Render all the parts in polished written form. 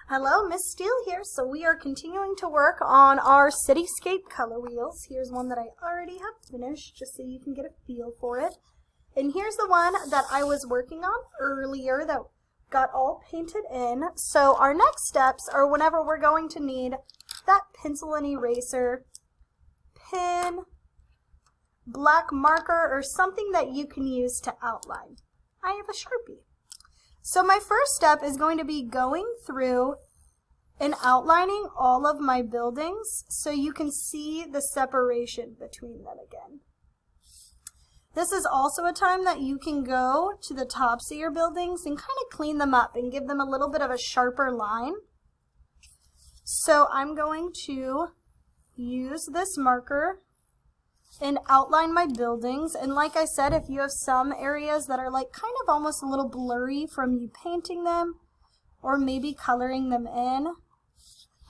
Hello, Miss Steele here. So we are continuing to work on our Cityscape color wheels. Here's one that I already have finished, just so you can get a feel for it. And here's the one that I was working on earlier that got all painted in. So our next steps are whenever we're going to need that pencil and eraser, pen, black marker, or something that you can use to outline. I have a Sharpie. So my first step is going to be going through and outlining all of my buildings so you can see the separation between them again. This is also a time that you can go to the tops of your buildings and kind of clean them up and give them a little bit of a sharper line. So I'm going to use this marker and outline my buildings. And like I said, if you have some areas that are like kind of almost a little blurry from you painting them or maybe coloring them in,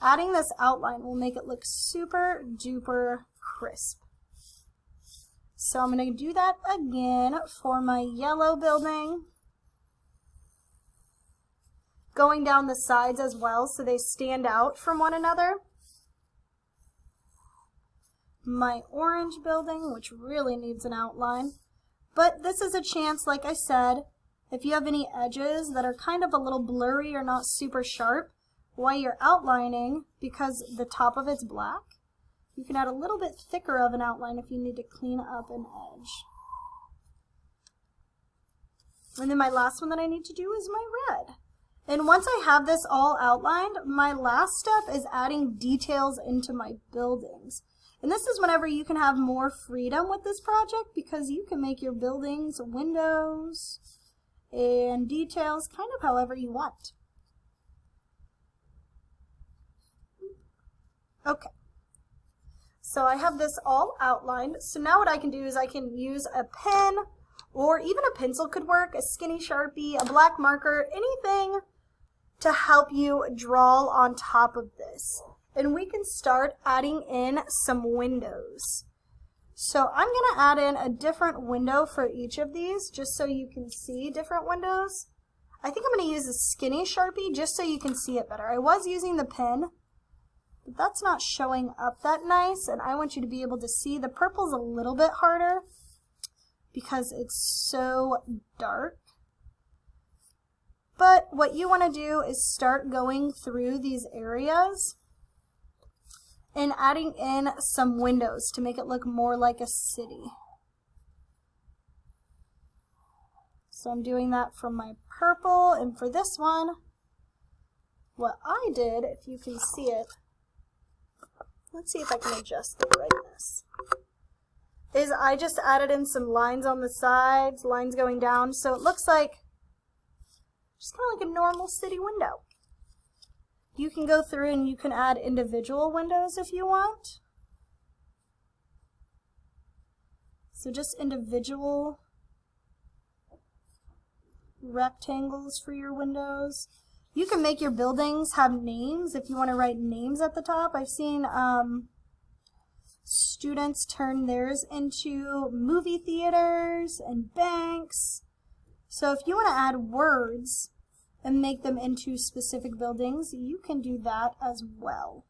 adding this outline will make it look super duper crisp. So I'm going to do that again for my yellow building, going down the sides as well so they stand out from one another. My orange building, which really needs an outline. But this is a chance, like I said, if you have any edges that are kind of a little blurry or not super sharp, while you're outlining, because the top of it's black, you can add a little bit thicker of an outline if you need to clean up an edge. And then my last one that I need to do is my red. And once I have this all outlined, my last step is adding details into my buildings. And this is whenever you can have more freedom with this project because you can make your buildings, windows, and details kind of however you want. Okay, so I have this all outlined. So now what I can do is I can use a pen or even a pencil could work, a skinny Sharpie, a black marker, anything to help you draw on top of this. And we can start adding in some windows. So I'm going to add in a different window for each of these just so you can see different windows. I think I'm going to use a skinny Sharpie just so you can see it better. I was using the pen, but that's not showing up that nice, and I want you to be able to see. The purple's a little bit harder because it's so dark. But what you want to do is start going through these areas and adding in some windows to make it look more like a city. So I'm doing that for my purple, and for this one, what I did, if you can see it, let's see if I can adjust the brightness, is I just added in some lines on the sides, lines going down, so it looks like just kind of like a normal city window. You can go through and you can add individual windows if you want. So just individual rectangles for your windows. You can make your buildings have names if you want to write names at the top. I've seen students turn theirs into movie theaters and banks. So if you want to add words and make them into specific buildings, you can do that as well.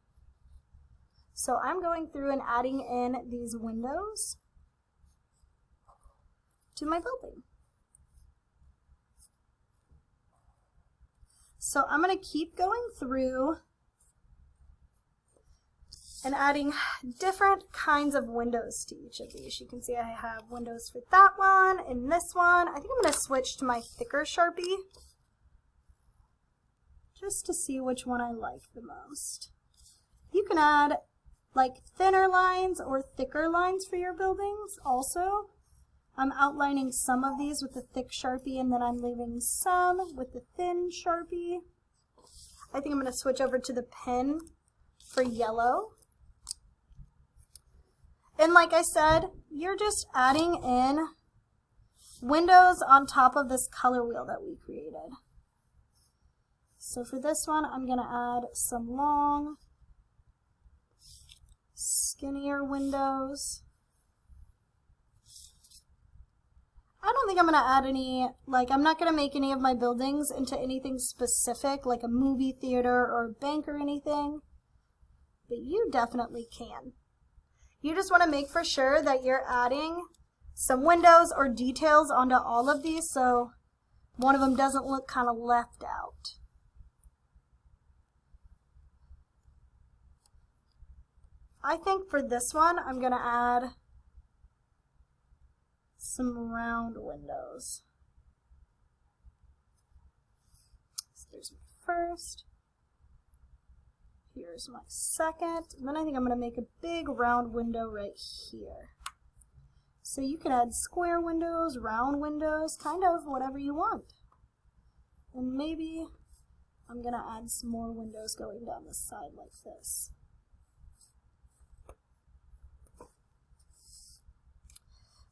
So I'm going through and adding in these windows to my building. So I'm going to keep going through and adding different kinds of windows to each of these. You can see I have windows for that one and this one. I think I'm going to switch to my thicker Sharpie just to see which one I like the most. You can add like thinner lines or thicker lines for your buildings also. I'm outlining some of these with the thick Sharpie and then I'm leaving some with the thin Sharpie. I think I'm going to switch over to the pen for yellow. And like I said, you're just adding in windows on top of this color wheel that we created. So for this one, I'm going to add some long, skinnier windows. I don't think I'm going to add any, like, I'm not going to make any of my buildings into anything specific, like a movie theater or a bank or anything. But you definitely can. You just want to make for sure that you're adding some windows or details onto all of these so one of them doesn't look kind of left out. I think for this one, I'm going to add some round windows. So there's my first. Here's my second. And then I think I'm going to make a big round window right here. So you can add square windows, round windows, kind of whatever you want. And maybe I'm going to add some more windows going down the side like this.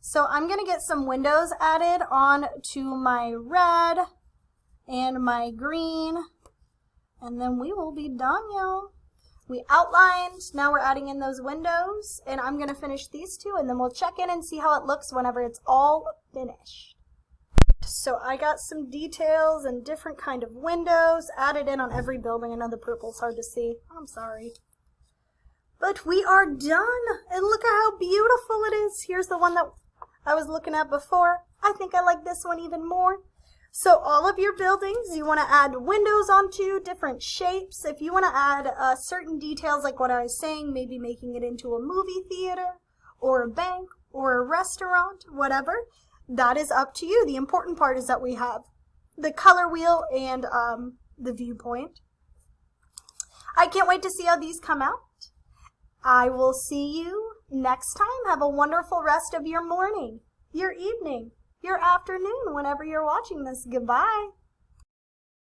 So I'm going to get some windows added on to my red and my green, and then we will be done, y'all. We outlined, now we're adding in those windows, and I'm going to finish these two, and then we'll check in and see how it looks whenever it's all finished. So I got some details and different kind of windows added in on every building. I know the purple's hard to see. I'm sorry. But we are done, and look at how beautiful it is. Here's the one that I was looking at before. I think I like this one even more. So all of your buildings, you want to add windows onto, different shapes. If you want to add certain details like what I was saying, maybe making it into a movie theater or a bank or a restaurant, whatever, that is up to you. The important part is that we have the color wheel and the viewpoint. I can't wait to see how these come out. I will see you next time. Have a wonderful rest of your morning, your evening, your afternoon, whenever you're watching this. Goodbye.